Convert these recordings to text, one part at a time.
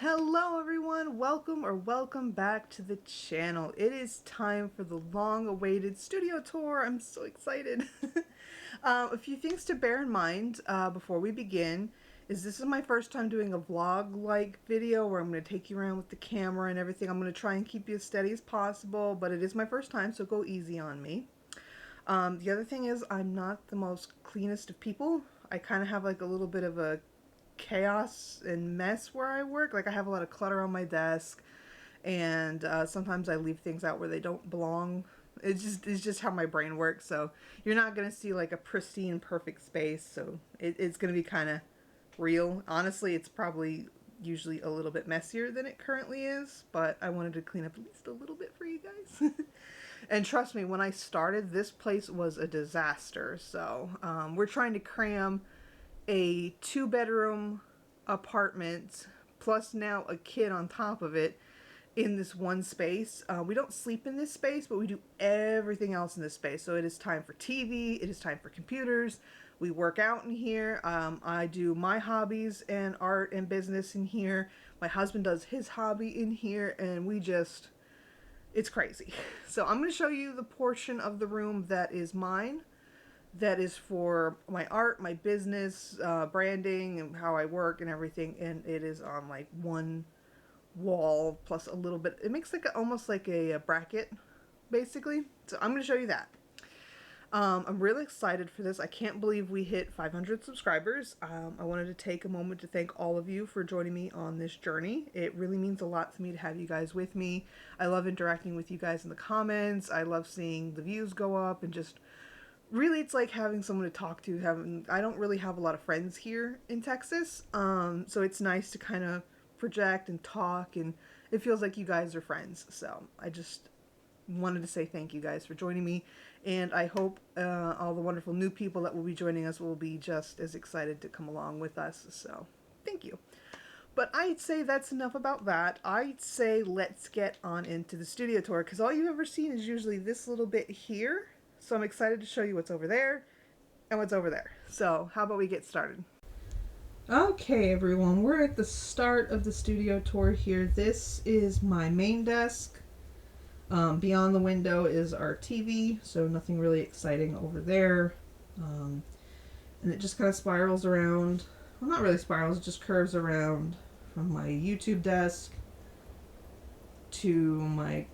Hello everyone, welcome back to the channel. It is time for the long-awaited studio tour. I'm so excited. A few things to bear in mind before we begin is this is my first time doing a vlog-like video where I'm going to take you around with the camera and everything. I'm going to try and keep you as steady as possible, but it is my first time, so go easy on me. The other thing is I'm not the most cleanest of people. I kind of have like a little bit of a chaos and mess where I work. Like I have a lot of clutter on my desk, and sometimes I leave things out where they don't belong. It's just how my brain works. So you're not gonna see like a pristine, perfect space. So it's gonna be kind of real. Honestly, it's probably usually a little bit messier than it currently is, but I wanted to clean up at least a little bit for you guys. And trust me, when I started, this place was a disaster. So we're trying to cram a 2-bedroom apartment plus now a kid on top of it in this one space. We don't sleep in this space, but we do everything else in this space. So it is time for TV, it is time for computers, we work out in here. I do my hobbies and art and business in here. My husband does his hobby in here, and it's crazy. So I'm going to show you the portion of the room that is mine, that is for my art, my business, branding, and how I work and everything. And it is on like one wall plus a little bit. It makes like almost like a bracket, basically. So I'm going to show you that. I'm really excited for this. I can't believe we hit 500 subscribers. I wanted to take a moment to thank all of you for joining me on this journey. It really means a lot to me to have you guys with me. I love interacting with you guys in the comments. I love seeing the views go up, and just really, it's like having someone to talk to. I don't really have a lot of friends here in Texas, so it's nice to kind of project and talk, and it feels like you guys are friends. So I just wanted to say thank you guys for joining me, and I hope all the wonderful new people that will be joining us will be just as excited to come along with us. So thank you. But I'd say that's enough about that. I'd say let's get on into the studio tour, because all you've ever seen is usually this little bit here. So I'm excited to show you what's over there and what's over there. So how about we get started? Okay, everyone, we're at the start of the studio tour here. This is my main desk. Beyond the window is our TV, so nothing really exciting over there. And it just kind of spirals around. Well, not really spirals, it just curves around from my YouTube desk to my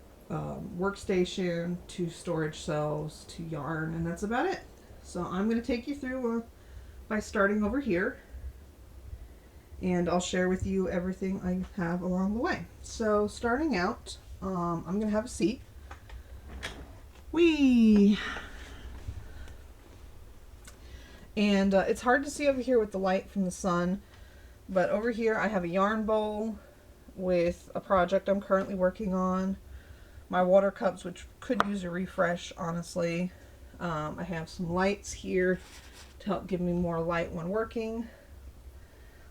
workstation, to storage cells, to yarn, and that's about it. So I'm going to take you through by starting over here, and I'll share with you everything I have along the way. So starting out, I'm going to have a seat. And it's hard to see over here with the light from the sun, but over here I have a yarn bowl with a project I'm currently working on. My water cups, which could use a refresh, honestly. I have some lights here to help give me more light when working.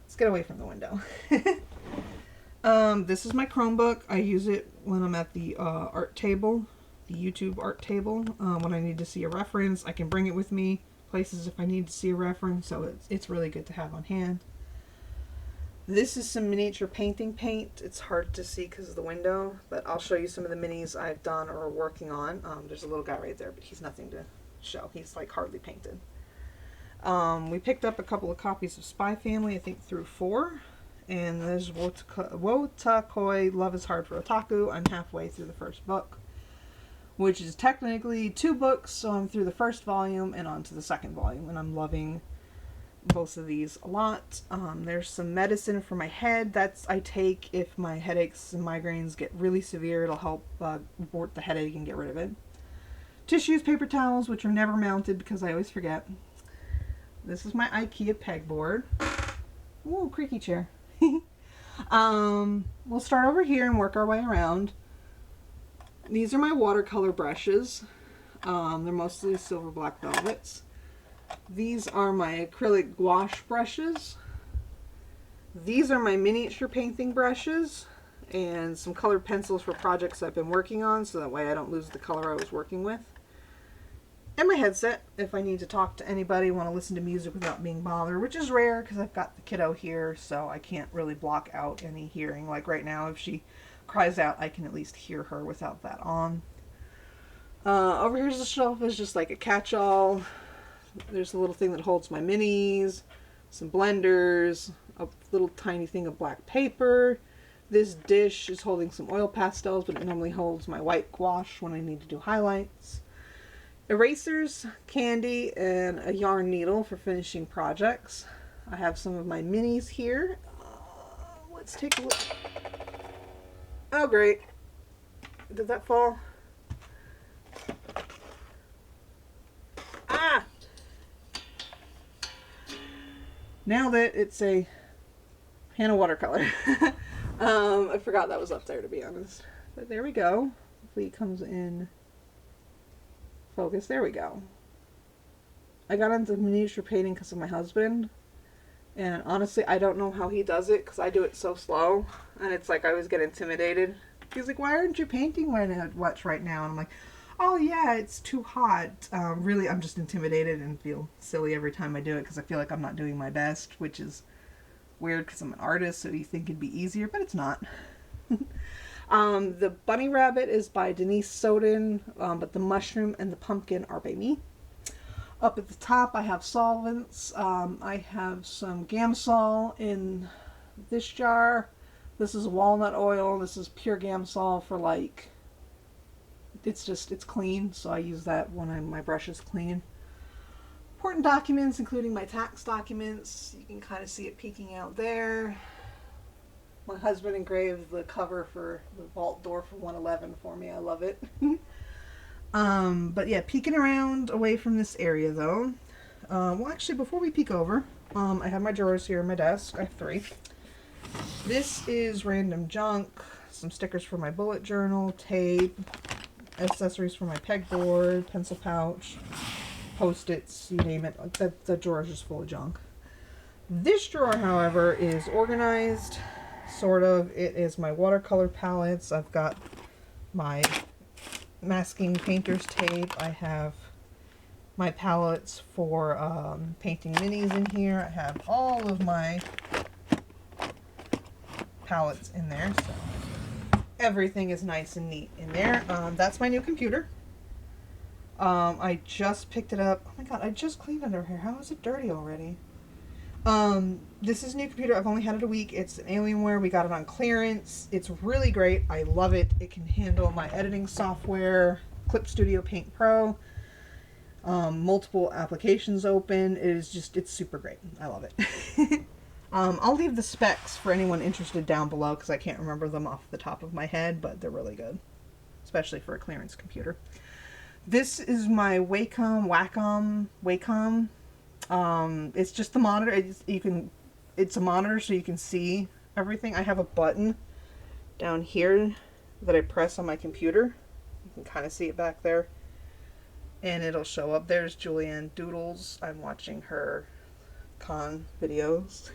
Let's get away from the window. This is my Chromebook. I use it when I'm at the art table, the YouTube art table. When I need to see a reference, I can bring it with me places if I need to see a reference, so it's really good to have on hand. This is some miniature painting paint. It's hard to see because of the window, but I'll show you some of the minis I've done or are working on. There's a little guy right there, but he's nothing to show. He's like hardly painted. We picked up a couple of copies of Spy Family, I think through 4. And there's Wotakoi, Love is Hard for Otaku. I'm halfway through the first book, which is technically 2 books, so I'm through the first volume and on to the second volume, and I'm loving both of these a lot. There's some medicine for my head that's I take if my headaches and migraines get really severe. It'll help abort the headache and get rid of it. Tissues, paper towels, which are never mounted because I always forget. This is my IKEA pegboard. Ooh, creaky chair. We'll start over here and work our way around. These are my watercolor brushes. They're mostly silver black velvets. These are my acrylic gouache brushes. These are my miniature painting brushes and some colored pencils for projects I've been working on, so that way I don't lose the color I was working with. and my headset if I need to talk to anybody, want to listen to music without being bothered, which is rare because I've got the kiddo here, so I can't really block out any hearing. Like right now, if she cries out, I can at least hear her without that on. Over here's the shelf is just like a catch-all. There's a little thing that holds my minis, some blenders, a little tiny thing of black paper. This dish is holding some oil pastels, but it normally holds my white gouache when I need to do highlights. Erasers, candy, and a yarn needle for finishing projects. I have some of my minis here. Let's take a look. Oh, great. Did that fall? Ah! Nailed it. It's a Hannah watercolor. I forgot that was up there, to be honest. But there we go. Hopefully it comes in focus. There we go. I got into miniature painting because of my husband. And honestly, I don't know how he does it because I do it so slow. And it's like I always get intimidated. He's like, why aren't you painting much right now? And I'm like, oh yeah, it's too hot. Really, I'm just intimidated and feel silly every time I do it because I feel like I'm not doing my best, which is weird because I'm an artist, so you think it'd be easier, but it's not. The bunny rabbit is by Denise Soden, but the mushroom and the pumpkin are by me. Up at the top, I have solvents. I have some Gamsol in this jar. This is walnut oil. This is pure Gamsol for like, it's clean, so I use that when my brush is clean. Important documents, including my tax documents. You can kind of see it peeking out there. My husband engraved the cover for the vault door for 111 for me. I love it. But yeah, peeking around away from this area though. Well, actually, before we peek over, I have my drawers here on my desk. I have 3. This is random junk. Some stickers for my bullet journal, tape, accessories for my pegboard, pencil pouch, Post-its, you name it. The drawer is just full of junk. This drawer, however, is organized, sort of. It is my watercolor palettes. I've got my masking painter's tape. I have my palettes for painting minis in here. I have all of my palettes in there, so everything is nice and neat in there. That's my new computer. I just picked it up. Oh my god, I just cleaned under here. How is it dirty already? This is a new computer. I've only had it a week. It's an Alienware. We got it on clearance. It's really great. I love it. It can handle my editing software, Clip Studio Paint Pro, multiple applications open. It's super great. I love it. I'll leave the specs for anyone interested down below because I can't remember them off the top of my head, but they're really good, especially for a clearance computer. This is my Wacom. It's just the monitor. It's a monitor so you can see everything. I have a button down here that I press on my computer. You can kind of see it back there. And it'll show up. There's Julianne Doodles. I'm watching her con videos.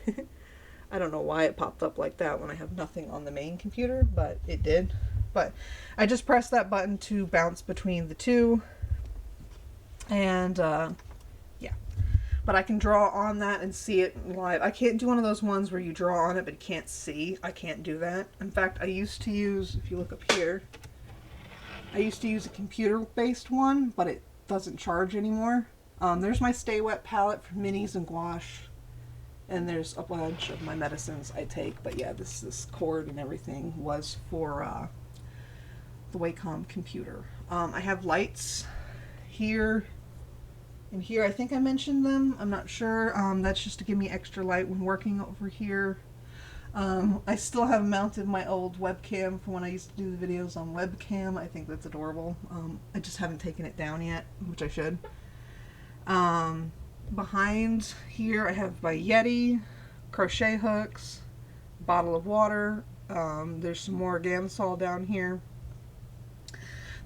I don't know why it popped up like that when I have nothing on the main computer, but it did. But I just press that button to bounce between the two. And yeah. But I can draw on that and see it live. I can't do one of those ones where you draw on it but you can't see. I can't do that. In fact, I used to use, if you look up here, I used to use a computer-based one, but it doesn't charge anymore. There's my Stay Wet palette for minis and gouache. And there's a bunch of my medicines I take. But yeah, this cord and everything was for the Wacom computer. I have lights here and here. I think I mentioned them. I'm not sure. That's just to give me extra light when working over here. I still have mounted my old webcam from when I used to do the videos on webcam. I think that's adorable. I just haven't taken it down yet, which I should. Behind here I have my Yeti, crochet hooks, bottle of water. There's some more Gamsol down here.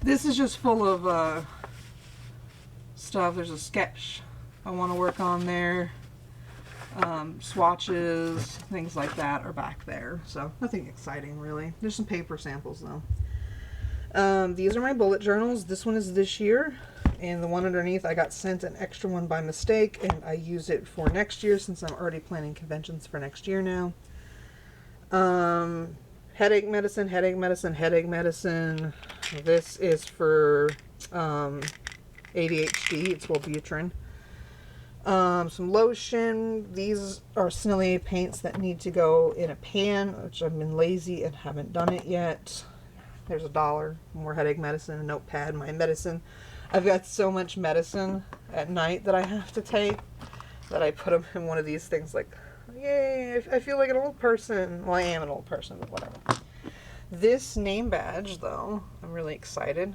This is just full of stuff. There's a sketch I want to work on there. Swatches, things like that are back there. So nothing exciting really. There's some paper samples though. These are my bullet journals. This one is this year, and the one underneath I got sent an extra one by mistake, and I use it for next year since I'm already planning conventions for next year now. Headache medicine, headache medicine, headache medicine. This is for ADHD. It's Wellbutrin. Some lotion. These are Snilly paints that need to go in a pan, which I've been lazy and haven't done it yet. There's $1. More headache medicine, a notepad, my medicine. I've got so much medicine at night that I have to take that I put them in one of these things like, yay, I feel like an old person. Well, I am an old person, but whatever. This name badge, though, I'm really excited.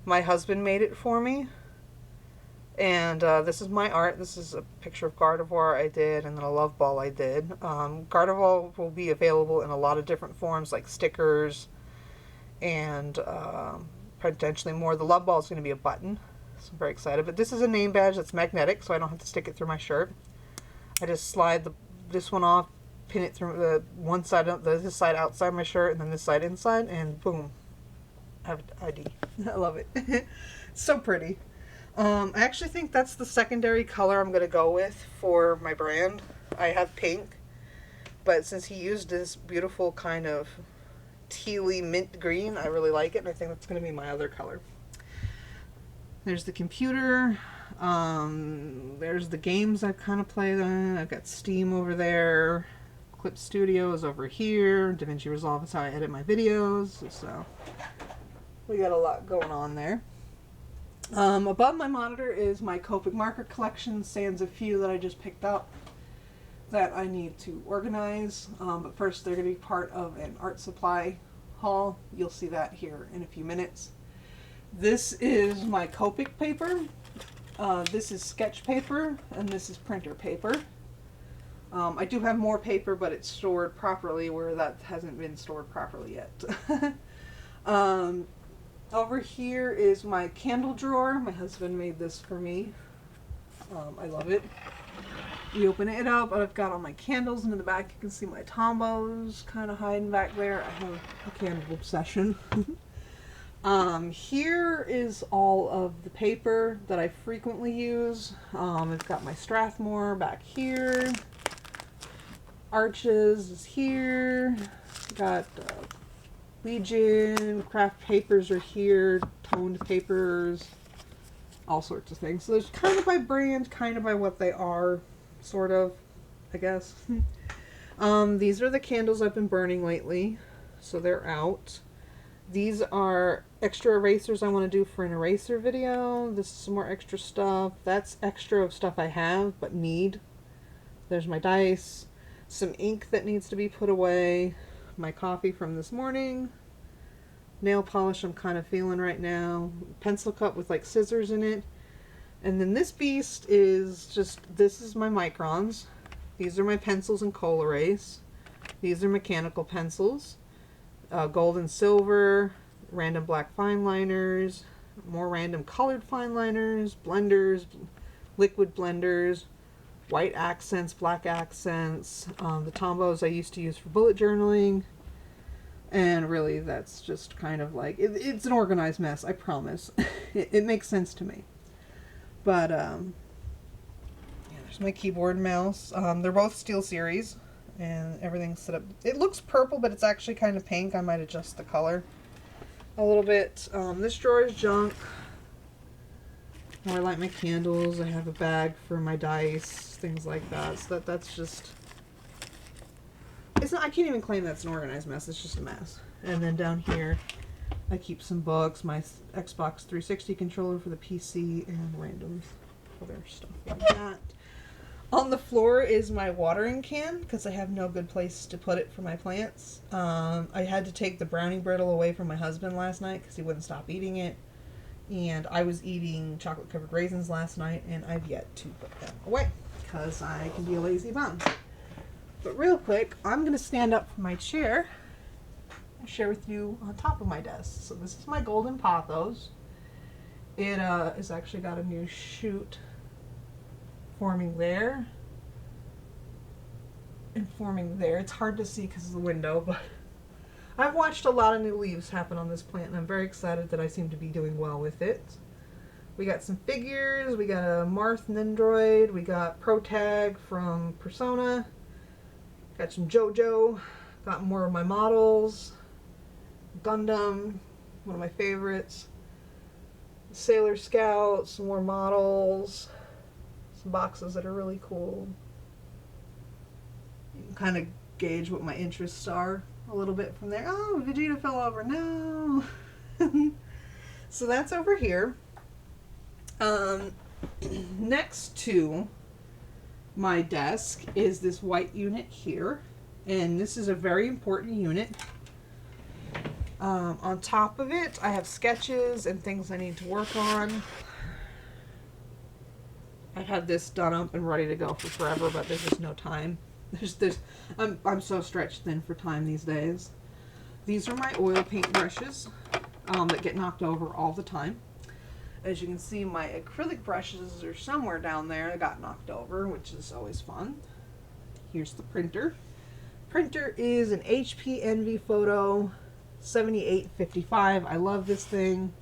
My husband made it for me. And this is my art. This is a picture of Gardevoir I did, and then a love ball I did. Gardevoir will be available in a lot of different forms, like stickers, and potentially more. The love ball is going to be a button, so I'm very excited. But this is a name badge that's magnetic, so I don't have to stick it through my shirt. I just slide this one off, pin it through the one side, this side outside my shirt, and then this side inside, and boom, I have ID. I love it. It's so pretty. I actually think that's the secondary color I'm going to go with for my brand. I have pink, but since he used this beautiful kind of tealy mint green, I really like it, and I think that's going to be my other color. There's the computer. There's the games I kind of play on. I've got Steam over there. Clip Studio is over here. DaVinci Resolve is how I edit my videos. So we got a lot going on there. Above my monitor is my Copic marker collection, sans a few that I just picked up that I need to organize. But first, they're going to be part of an art supply haul. You'll see that here in a few minutes. This is my Copic paper. This is sketch paper, and this is printer paper. I do have more paper, but it's stored properly where that hasn't been stored properly yet. Over here is my candle drawer. My husband made this for me. I love it. You open it up, I've got all my candles, and in the back you can see my tombos kind of hiding back there. I have a candle obsession. Here is all of the paper that I frequently use. I've got my Strathmore back here. Arches is here. Got Legion, craft papers are here, toned papers, all sorts of things. So there's kind of by brand, kind of by what they are, sort of, I guess. These are the candles I've been burning lately, so they're out. These are extra erasers I want to do for an eraser video. This is some more extra stuff. That's extra of stuff I have but need. There's my dice, some ink that needs to be put away, my coffee from this morning, nail polish I'm kind of feeling right now, pencil cup with like scissors in it, and then this beast is just, this is my microns. These are my pencils and coal erase. These are mechanical pencils, gold and silver, random black fine liners, more random colored fine liners, blenders, liquid blenders, white accents, black accents, the tombos I used to use for bullet journaling, and really that's just kind of like, it's an organized mess, I promise. It makes sense to me. But, yeah, there's my keyboard and mouse. They're both SteelSeries, and everything's set up. It looks purple, but it's actually kind of pink. I might adjust the color a little bit. This drawer is junk. Where I light my candles. I have a bag for my dice, things like that. So that's just, it's not, I can't even claim that's an organized mess. It's just a mess. And then down here, I keep some books, my Xbox 360 controller for the PC, and random other stuff like that. On the floor is my watering can, because I have no good place to put it for my plants. I had to take the brownie brittle away from my husband last night because he wouldn't stop eating it. And I was eating chocolate covered raisins last night, and I've yet to put them away because I can be a lazy bum. But real quick, I'm going to stand up from my chair and share with you on top of my desk. So this is my golden pothos. It has actually got a new shoot forming there and forming there. It's hard to see because of the window, but I've watched a lot of new leaves happen on this plant, and I'm very excited that I seem to be doing well with it. We got some figures, we got a Marth Nendroid, we got Protag from Persona, got some JoJo, got more of my models, Gundam, one of my favorites, Sailor Scout, some more models, some boxes that are really cool. You can kind of gauge what my interests are a little bit from there. Oh, Vegeta fell over, no! So that's over here. Next to my desk is this white unit here, and this is a very important unit. On top of it, I have sketches and things I need to work on. I've had this done up and ready to go for forever, but there's just no time. I'm so stretched thin for time these days. These are my oil paint brushes that get knocked over all the time. As you can see, my acrylic brushes are somewhere down there that got knocked over, which is always fun. Here's the printer. Printer is an HP NVPhoto 7855. I love this thing.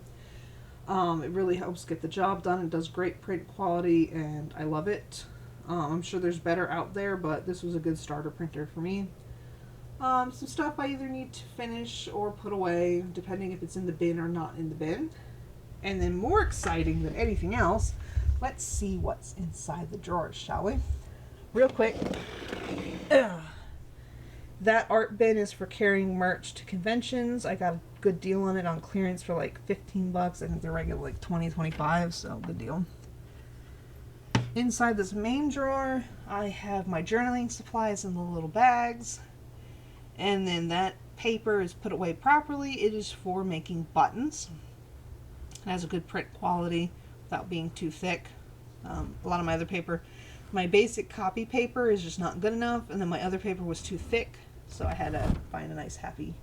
It really helps get the job done. It does great print quality, and I love it. I'm sure there's better out there, but this was a good starter printer for me. Some stuff I either need to finish or put away, depending if it's in the bin or not in the bin. And then more exciting than anything else, let's see what's inside the drawers, shall we? Real quick. That art bin is for carrying merch to conventions. I got a good deal on it on clearance for like 15 bucks. I think they're regular like 20, 25, so good deal. Inside this main drawer, I have my journaling supplies in the little bags. And then that paper is put away properly. It is for making buttons. It has a good print quality without being too thick. A lot of my other paper, my basic copy paper is just not good enough, and then my other paper was too thick, so I had to find a nice happy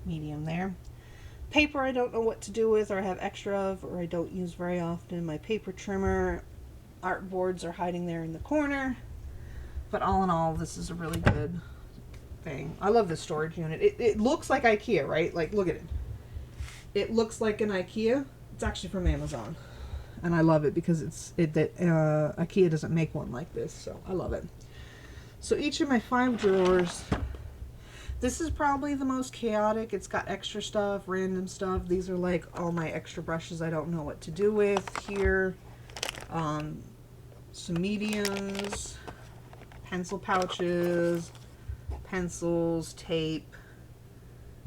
medium there. Paper I don't know what to do with, or I have extra of, or I don't use very often. My paper trimmer, art boards are hiding there in the corner, but all in all, this is a really good thing. I love this storage unit. It looks like IKEA, right? Like, look at it. It looks like an IKEA. It's actually from Amazon, and I love it because IKEA doesn't make one like this, so I love it. So each of my 5 drawers, this is probably the most chaotic. It's got extra stuff, random stuff. These are like all my extra brushes I don't know what to do with here. Some mediums, pencil pouches, pencils, tape,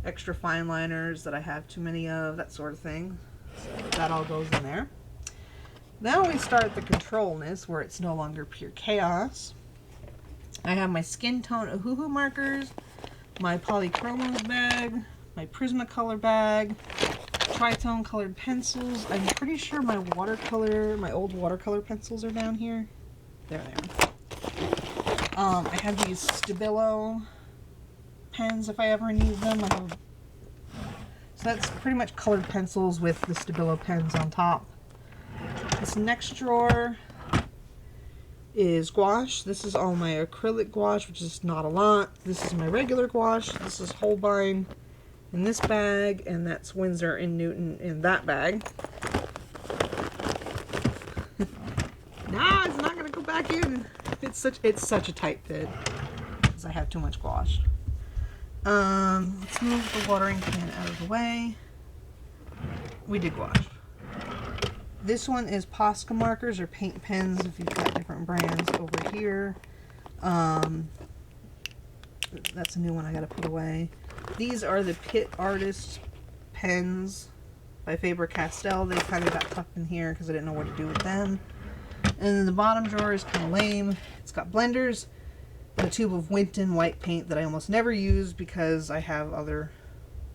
extra fine liners that I have too many of, that sort of thing. So that all goes in there. Now we start the controlness, where it's no longer pure chaos. I have my skin tone Ohuhu markers, my polychromos bag, my Prismacolor bag, tritone colored pencils. I'm pretty sure my old watercolor pencils are down here. There they are. I have these Stabilo pens if I ever need them. So that's pretty much colored pencils with the Stabilo pens on top. This next drawer is gouache. This is all my acrylic gouache, which is not a lot. This is my regular gouache. This is Holbein in this bag, and that's Winsor & Newton in that bag. Nah, it's not gonna go back in. It's such a tight fit because I have too much gouache. Let's move the watering can out of the way. We did gouache. This one is Posca markers or paint pens if you've got different brands over here. That's a new one I gotta put away. These are the Pit Artist pens by Faber-Castell. They kind of got tucked in here because I didn't know what to do with them. And then the bottom drawer is kind of lame. It's got blenders and a tube of Winton white paint that I almost never use because I have other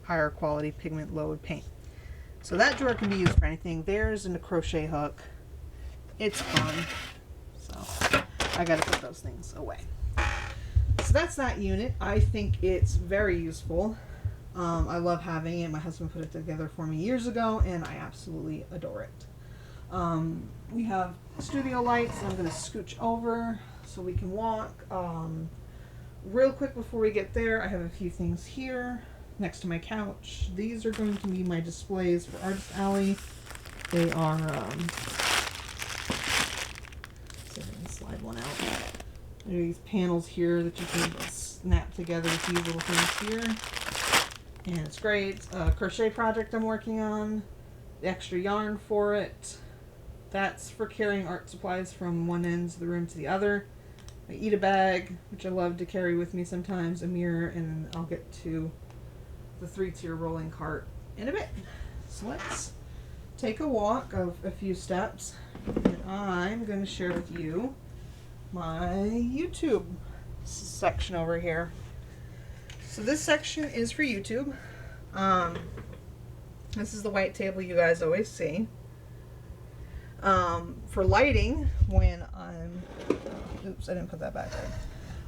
higher quality pigment load paint. So that drawer can be used for anything. There's a crochet hook. It's fun. So I gotta put those things away. So that's that unit. I think it's very useful. I love having it. My husband put it together for me years ago, and I absolutely adore it. We have studio lights. I'm going to scooch over so we can walk. Real quick before we get there, I have a few things here. next to my couch. These are going to be my displays for Artist Alley. They are, see if I can slide one out. There are these panels here that you can snap together with these little things here. And it's great. It's a crochet project I'm working on. The extra yarn for it. That's for carrying art supplies from one end of the room to the other. I eat a bag, which I love to carry with me sometimes, a mirror, and I'll get to the 3-tier rolling cart in a bit. So let's take a walk of a few steps, and I'm going to share with you my YouTube section over here. So this section is for YouTube. This is the white table you guys always see. For lighting, when I'm, oops, I didn't put that back there.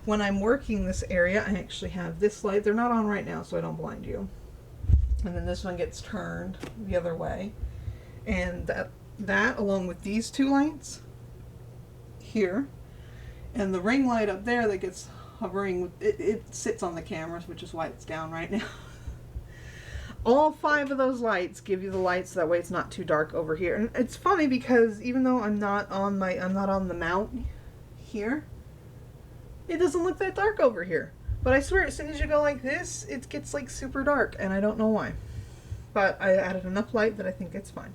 When I'm working this area, I actually have this light. They're not on right now, so I don't blind you. And then this one gets turned the other way. And that along with these two lights here, and the ring light up there that gets hovering, it sits on the cameras, which is why it's down right now. All 5 of those lights give you the lights, so that way it's not too dark over here. And it's funny because even though I'm not on the mount here, it doesn't look that dark over here. But I swear, as soon as you go like this, it gets like super dark, and I don't know why. But I added enough light that I think it's fine.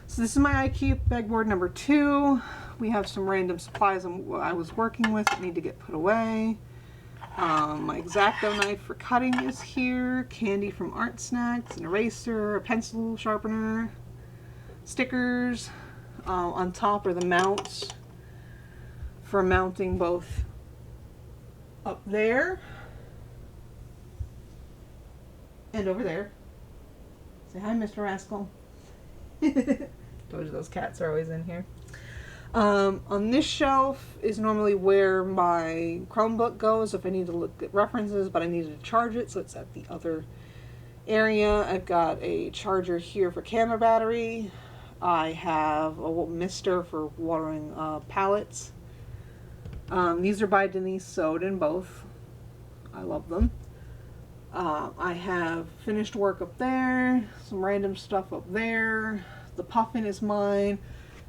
So this is my IKEA pegboard number 2. We have some random supplies I was working with that need to get put away. My X-Acto knife for cutting is here. Candy from Art Snacks, an eraser, a pencil sharpener, stickers. On top are the mounts for mounting both up there and over there. Say hi, Mr. Rascal. Told you those cats are always in here. On this shelf is normally where my Chromebook goes if I need to look at references, but I needed to charge it, so it's at the other area. I've got a charger here for camera battery. I have a mister for watering palettes. These are by Denise Soden, both. I love them. I have finished work up there, some random stuff up there. The puffin is mine.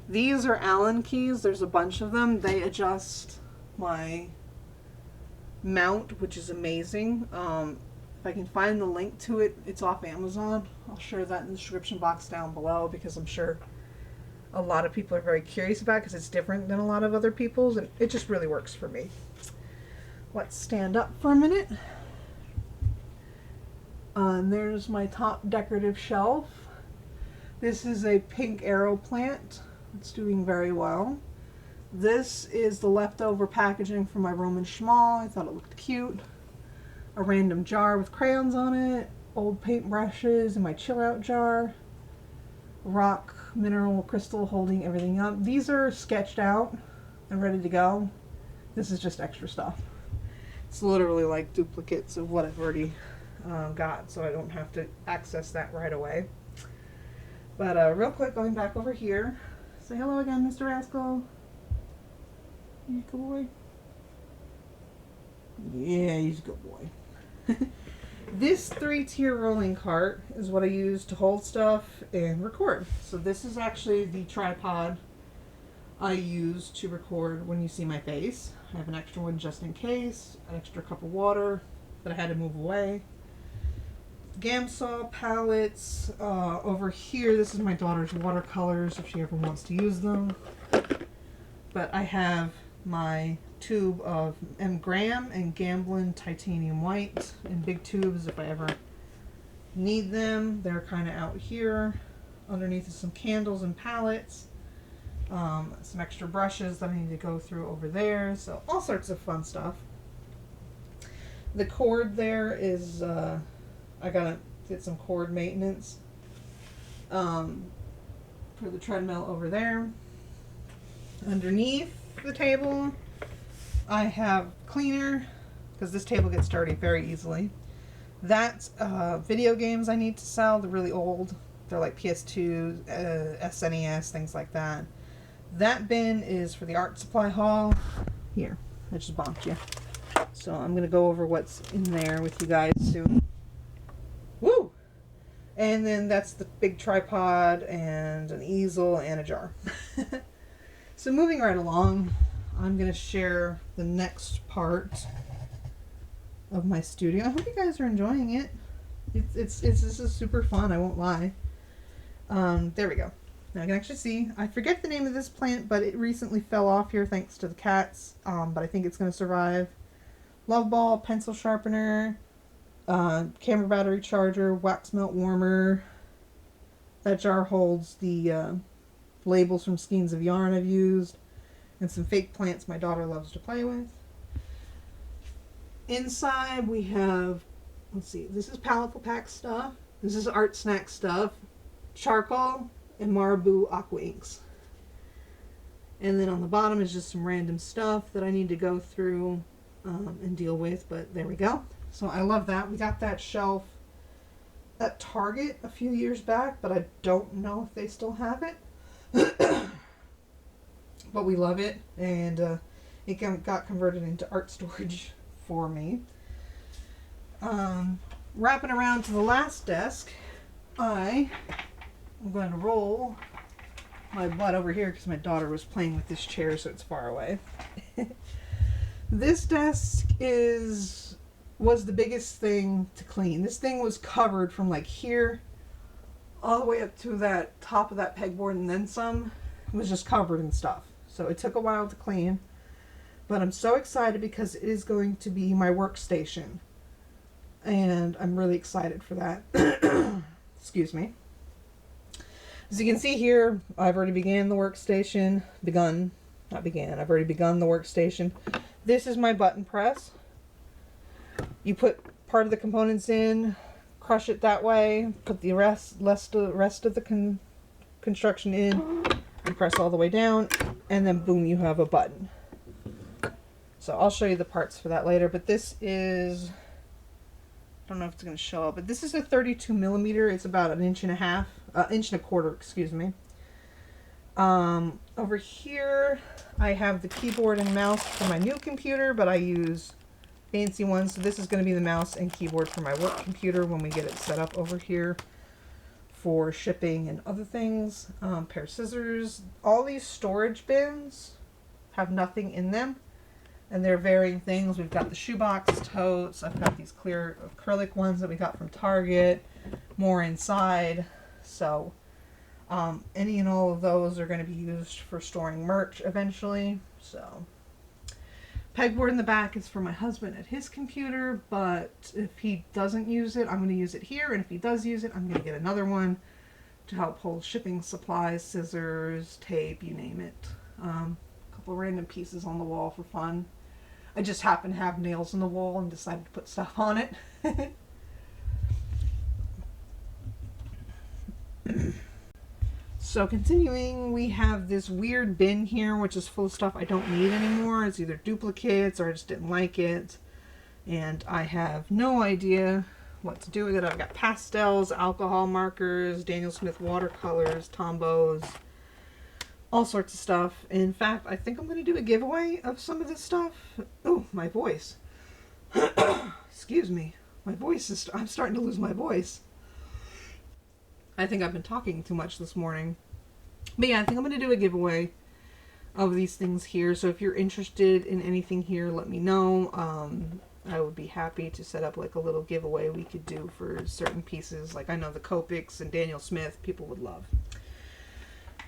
These are Allen keys. There's a bunch of them. They adjust my mount, which is amazing. If I can find the link to it, it's off Amazon. I'll share that in the description box down below because I'm sure a lot of people are very curious about it because it's different than a lot of other people's, and it just really works for me. Let's stand up for a minute. And there's my top decorative shelf. This is a pink arrow plant. It's doing very well. This is the leftover packaging from my Roman Schmal. I thought it looked cute. A random jar with crayons on it. Old paintbrushes in my chill out jar. Rock mineral crystal holding everything up. These are sketched out and ready to go. This is just extra stuff. It's literally like duplicates of what I've already got, so I don't have to access that right away. But real quick, going back over here. Say hello again, Mr. Rascal. You a good boy? Yeah, he's a good boy. This 3-tier rolling cart is what I use to hold stuff and record. So this is actually the tripod I use to record when you see my face. I have an extra one just in case, an extra cup of water that I had to move away. Gamsaw palettes. Over here, this is my daughter's watercolors if she ever wants to use them. But I have my tube of Graham and Gamblin titanium white in big tubes if I ever need them. They're kind of out here. Underneath is some candles and palettes. Some extra brushes that I need to go through over there. So all sorts of fun stuff. The cord there is, I gotta get some cord maintenance for the treadmill over there. Underneath the table, I have cleaner because this table gets dirty very easily. That's video games I need to sell. They're really old. They're like PS2, SNES, things like that. That bin is for the art supply haul. Here, I just bonked you. So I'm going to go over what's in there with you guys soon. And then that's the big tripod and an easel and a jar. So moving right along, I'm going to share the next part of my studio. I hope you guys are enjoying it. This is super fun, I won't lie. There we go. Now I can actually see. I forget the name of this plant, but it recently fell off here thanks to the cats. But I think it's going to survive. Love ball, pencil sharpener, camera battery charger, wax melt warmer. That jar holds the labels from skeins of yarn I've used, and some fake plants my daughter loves to play with. Inside we have, let's see, this is Palatable Pack stuff. This is Art Snack stuff, charcoal, and Marabou Aqua Inks. And then on the bottom is just some random stuff that I need to go through and deal with, but there we go. So I love that. We got that shelf at Target a few years back, but I don't know if they still have it. But we love it, and it got converted into art storage for me. Wrapping around to the last desk, I'm going to roll my butt over here because my daughter was playing with this chair, so it's far away. This desk was the biggest thing to clean. This thing was covered from like here all the way up to that top of that pegboard and then some. It was just covered in stuff. So it took a while to clean. But I'm so excited because it is going to be my workstation. And I'm really excited for that. Excuse me. As you can see here, I've already begun the workstation. I've already begun the workstation. This is my button press. You put part of the components in, crush it that way, put the rest of the construction in, and press all the way down, and then boom, you have a button. So I'll show you the parts for that later, but this is, I don't know if it's going to show up, but this is a 32 millimeter. It's about an inch and a quarter, excuse me. Over here, I have the keyboard and mouse for my new computer, but I use fancy ones. So this is going to be the mouse and keyboard for my work computer when we get it set up over here for shipping and other things. Pair of scissors. All these storage bins have nothing in them, and they're varying things. We've got the shoebox totes. I've got these clear acrylic ones that we got from Target. More inside. So any and all of those are going to be used for storing merch eventually. So pegboard in the back is for my husband at his computer, but if he doesn't use it, I'm going to use it here, and if he does use it, I'm going to get another one to help hold shipping supplies, scissors, tape, you name it. A couple random pieces on the wall for fun. I just happen to have nails in the wall and decided to put stuff on it. So continuing, we have this weird bin here, which is full of stuff I don't need anymore. It's either duplicates or I just didn't like it. And I have no idea what to do with it. I've got pastels, alcohol markers, Daniel Smith watercolors, Tombows, all sorts of stuff. In fact, I think I'm going to do a giveaway of some of this stuff. Oh, my voice. Excuse me. My voice is, I'm starting to lose my voice. I think I've been talking too much this morning. But yeah, I think I'm going to do a giveaway of these things here. So if you're interested in anything here, let me know. I would be happy to set up like a little giveaway we could do for certain pieces. Like I know the Copics and Daniel Smith people would love.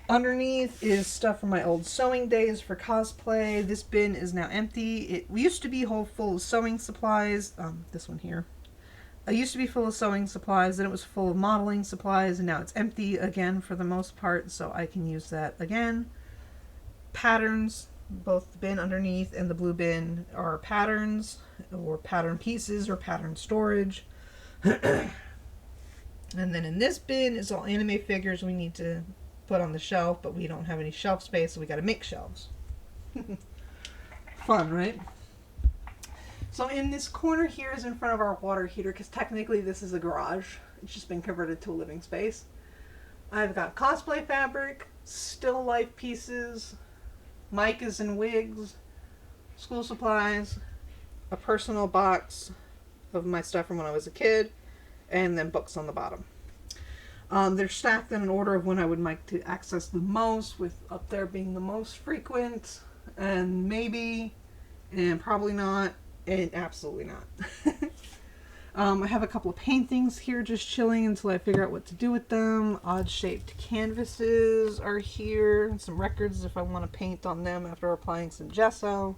Underneath is stuff from my old sewing days for cosplay. This bin is now empty. It used to be full of sewing supplies. This one here. It used to be full of sewing supplies, then it was full of modeling supplies, and now it's empty again for the most part, so I can use that again. Patterns, both the bin underneath and the blue bin are patterns, or pattern pieces, or pattern storage. And then in this bin is all anime figures we need to put on the shelf, but we don't have any shelf space, so we gotta make shelves. Fun, right? So in this corner here is in front of our water heater, because technically this is a garage. It's just been converted to a living space. I've got cosplay fabric, still life pieces, micas and wigs, school supplies, a personal box of my stuff from when I was a kid, and then books on the bottom. They're stacked in an order of when I would like to access the most, with up there being the most frequent, and maybe, and probably not, and absolutely not. I have a couple of paintings here just chilling until I figure out what to do with them. Odd shaped canvases are here, and some records if I want to paint on them after applying some gesso.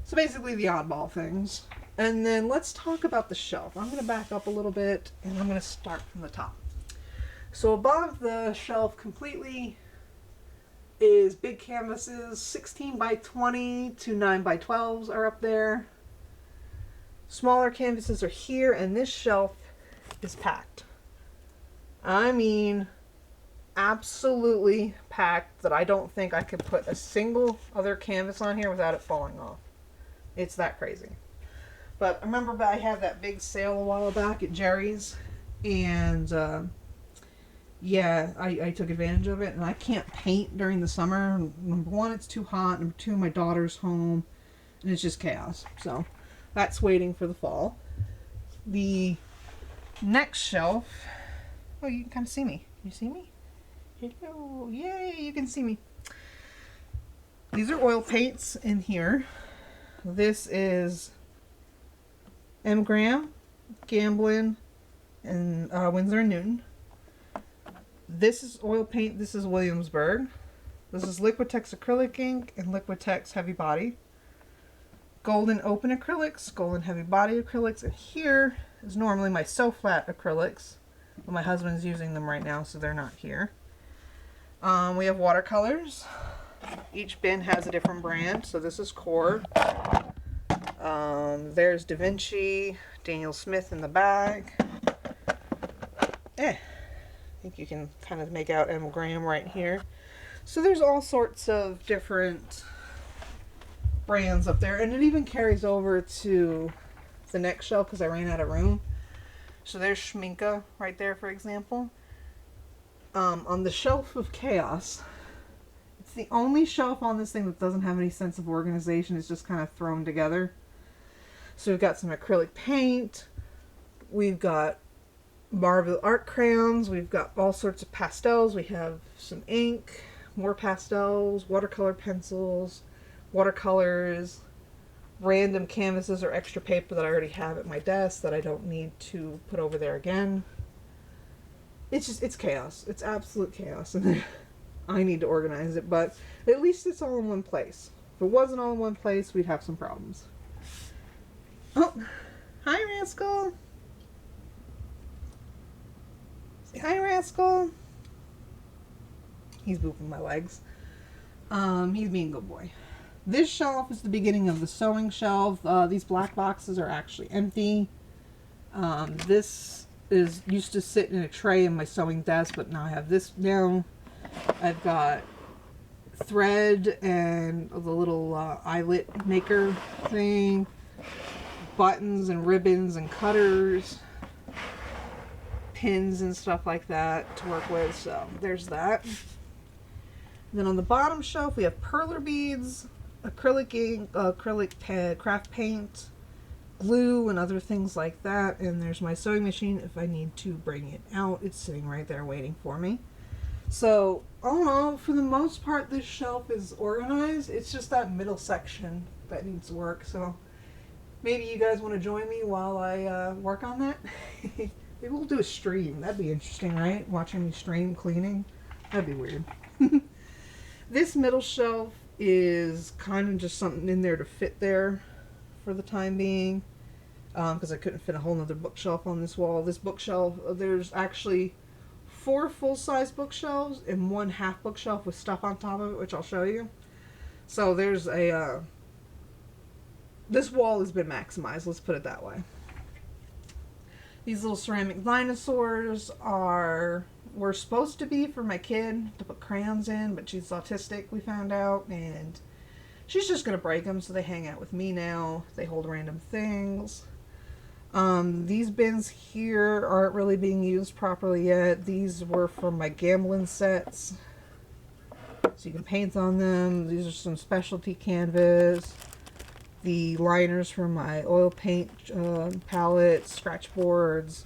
So basically the oddball things. And then let's talk about the shelf. I'm going to back up a little bit and I'm going to start from the top. So above the shelf completely is big canvases. 16 by 20 to 9 by 12s are up there. Smaller canvases are here, and this shelf is packed. I mean, absolutely packed, that I don't think I could put a single other canvas on here without it falling off. It's that crazy. But I remember I had that big sale a while back at Jerry's, and yeah, I took advantage of it, and I can't paint during the summer. Number one, it's too hot. Number two, my daughter's home, and it's just chaos. So that's waiting for the fall. The next shelf, oh, you can kind of see me. You see me? Hello, yay, you can see me. These are oil paints in here. This is M. Graham, Gamblin, and Winsor & Newton. This is oil paint. This is Williamsburg. This is Liquitex acrylic ink and Liquitex heavy body. Golden open acrylics, golden heavy body acrylics, and here is normally my So Flat acrylics, but my husband's using them right now, so they're not here. We have watercolors. Each bin has a different brand, so this is Core. There's Da Vinci, Daniel Smith in the back. I think you can kind of make out M. Graham right here. So there's all sorts of different brands up there, and it even carries over to the next shelf because I ran out of room. So there's Schminke right there, for example. On the shelf of chaos, it's the only shelf on this thing that doesn't have any sense of organization. It's just kind of thrown together. So we've got some acrylic paint, we've got Marvel art crayons, we've got all sorts of pastels, we have some ink, more pastels, watercolor pencils, watercolors, random canvases or extra paper that I already have at my desk that I don't need to put over there again. It's chaos. It's absolute chaos. And I need to organize it, but at least it's all in one place. If it wasn't all in one place, we'd have some problems. Oh, hi Rascal. Say hi, Rascal. He's booping my legs. He's being a good boy. This shelf is the beginning of the sewing shelf. These black boxes are actually empty. This used to sit in a tray in my sewing desk, but now I have this now. I've got thread and the little eyelet maker thing, buttons and ribbons and cutters, pins and stuff like that to work with. So there's that. Then on the bottom shelf we have perler beads, acrylic ink, craft paint, glue, and other things like that. And there's my sewing machine if I need to bring it out. It's sitting right there waiting for me. So, I don't know, for the most part this shelf is organized. It's just that middle section that needs work. So maybe you guys want to join me while I work on that. Maybe we'll do a stream. That'd be interesting, right? Watching me stream cleaning. That'd be weird. This middle shelf is kind of just something in there to fit there for the time being, because I couldn't fit a whole nother bookshelf on this wall. This bookshelf, there's actually 4 full-size bookshelves and 1 half bookshelf with stuff on top of it, which I'll show you. So there's a this wall has been maximized, let's put it that way. These little ceramic dinosaurs were supposed to be for my kid to put crayons in, but she's autistic, we found out, and she's just gonna break them, so they hang out with me now. They hold random things. These bins here aren't really being used properly yet. These were from my gambling sets, so you can paint on them. These are some specialty canvas. The liners from my oil paint palette, scratch boards.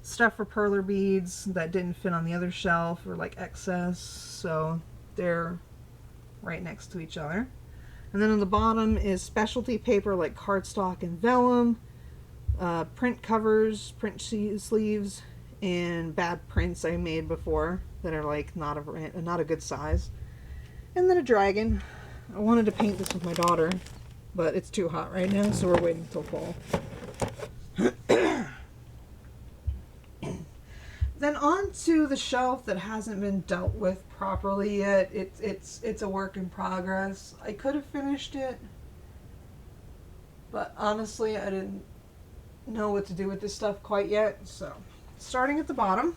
stuff for perler beads that didn't fit on the other shelf or like excess, so they're right next to each other. And then on the bottom is specialty paper like cardstock and vellum, print covers, print sleeves, and bad prints I made before that are like not a good size. And then a dragon. I wanted to paint this with my daughter, but it's too hot right now, so we're waiting till fall. Then on to the shelf that hasn't been dealt with properly yet. It's a work in progress. I could have finished it, but honestly I didn't know what to do with this stuff quite yet. So starting at the bottom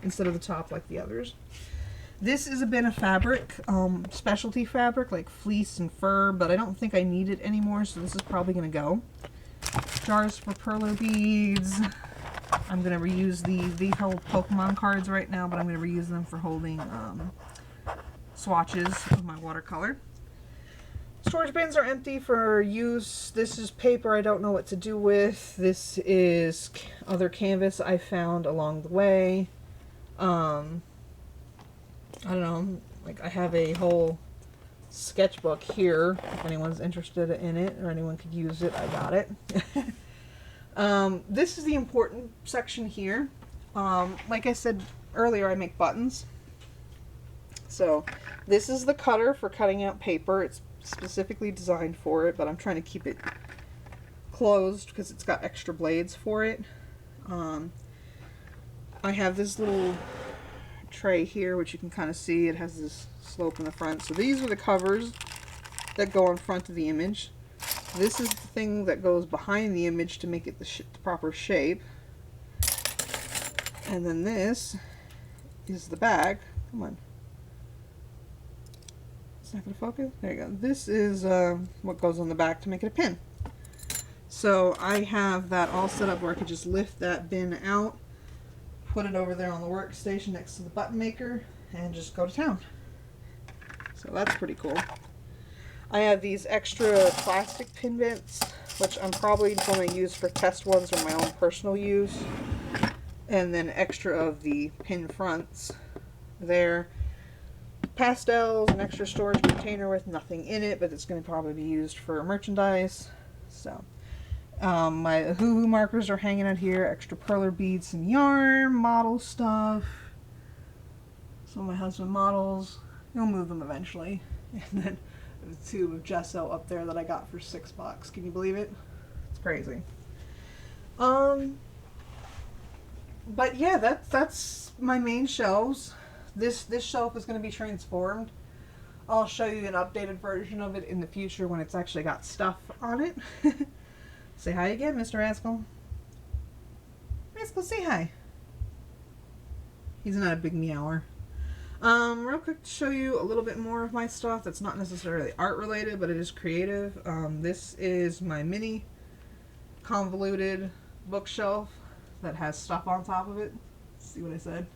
instead of the top like the others. This is a bin of fabric, specialty fabric like fleece and fur, but I don't think I need it anymore, so this is probably going to go. Jars for perler beads. I'm going to reuse these hold Pokemon cards right now, but I'm going to reuse them for holding swatches of my watercolor. Storage bins are empty for use. This is paper I don't know what to do with. This is other canvas I found along the way. I don't know, like I have a whole sketchbook here if anyone's interested in it or anyone could use it. I got it. This is the important section here. Like I said earlier, I make buttons. So this is the cutter for cutting out paper. It's specifically designed for it, but I'm trying to keep it closed because it's got extra blades for it. I have this little tray here, which you can kind of see. It has this slope in the front. So these are the covers that go in front of the image. This is the thing that goes behind the image to make it the proper shape. And then this is the back. Come on. It's not going to focus. There you go. This is what goes on the back to make it a pin. So I have that all set up where I could just lift that bin out, put it over there on the workstation next to the button maker, and just go to town. So that's pretty cool. I have these extra plastic pin bits, which I'm probably going to use for test ones or my own personal use. And then extra of the pin fronts there. Pastels, an extra storage container with nothing in it, but it's going to probably be used for merchandise. So my hoo-hoo markers are hanging out here, extra perler beads, some yarn, model stuff. Some of my husband models. He'll move them eventually. And then a tube of gesso up there that I got for $6. Can you believe it? It's crazy. But yeah, that's my main shelves. This shelf is going to be transformed. I'll show you an updated version of it in the future when it's actually got stuff on it. Say hi again, Mr. Rascal. Rascal, say hi. He's not a big meower. Real quick to show you a little bit more of my stuff that's not necessarily art related, but it is creative. This is my mini convoluted bookshelf that has stuff on top of it. See what I said?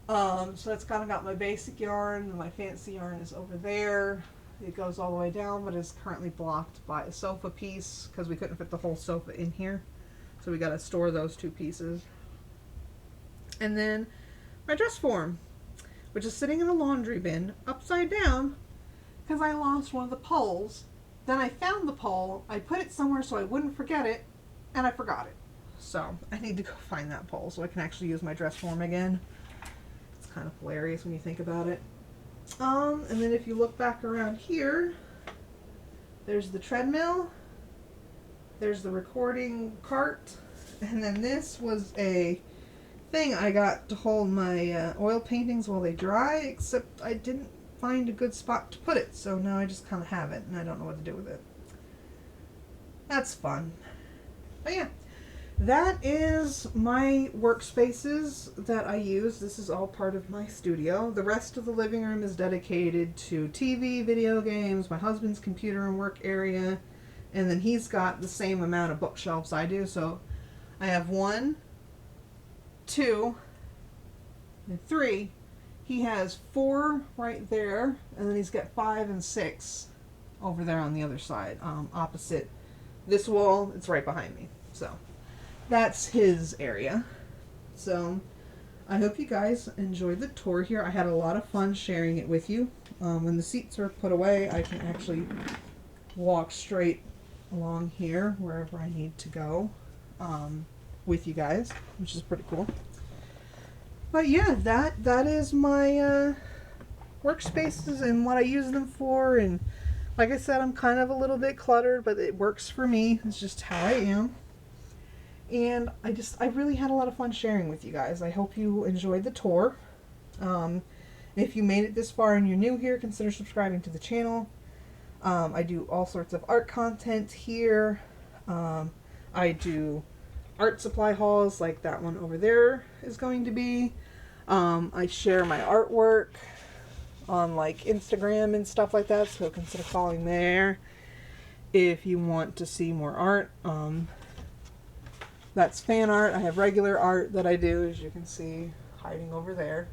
So that's kind of got my basic yarn, and my fancy yarn is over there. It goes all the way down, but is currently blocked by a sofa piece because we couldn't fit the whole sofa in here. So we got to store those two pieces. And then my dress form, which is sitting in a laundry bin upside down because I lost one of the poles. Then I found the pole, I put it somewhere so I wouldn't forget it, and I forgot it. So I need to go find that pole so I can actually use my dress form again. It's kind of hilarious when you think about it. And then if you look back around here, there's the treadmill, there's the recording cart, and then this was a thing I got to hold my oil paintings while they dry, except I didn't find a good spot to put it, so now I just kind of have it and I don't know what to do with it. That's fun. But yeah, that is my workspaces that I use. This is all part of my studio. The rest of the living room is dedicated to TV, video games, my husband's computer and work area, and then he's got the same amount of bookshelves I do. So I have 1, 2, and 3. He has 4 right there, and then he's got 5 and 6 over there on the other side, opposite this wall. It's right behind me. So that's his area. So I hope you guys enjoyed the tour here. I had a lot of fun sharing it with you. When the seats are put away, I can actually walk straight along here wherever I need to go with you guys, which is pretty cool. But yeah, that is my workspaces and what I use them for. And like I said, I'm kind of a little bit cluttered, but it works for me. It's just how I am. And I really had a lot of fun sharing with you guys. I hope you enjoyed the tour. If you made it this far and you're new here, consider subscribing to the channel. I do all sorts of art content here. I do art supply hauls like that one over there is going to be. I share my artwork on like Instagram and stuff like that, so consider following there if you want to see more art. That's fan art. I have regular art that I do, as you can see, hiding over there.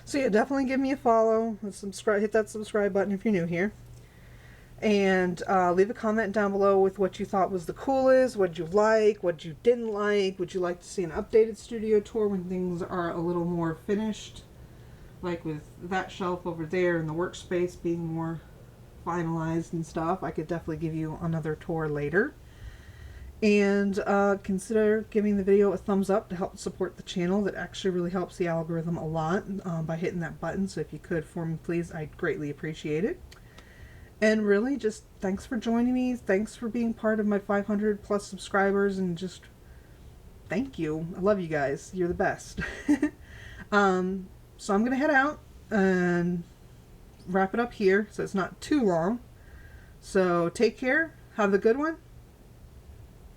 So yeah, definitely give me a follow and subscribe. Hit that subscribe button if you're new here. And leave a comment down below with what you thought was the coolest, what you like, what you didn't like. Would you like to see an updated studio tour when things are a little more finished? Like with that shelf over there and the workspace being more finalized and stuff. I could definitely give you another tour later. And consider giving the video a thumbs up to help support the channel. That actually really helps the algorithm a lot by hitting that button. So if you could for me, please, I'd greatly appreciate it. And really, just thanks for joining me. Thanks for being part of my 500 plus subscribers. And just thank you. I love you guys. You're the best. So I'm going to head out and wrap it up here so it's not too long. So take care. Have a good one.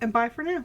And bye for now.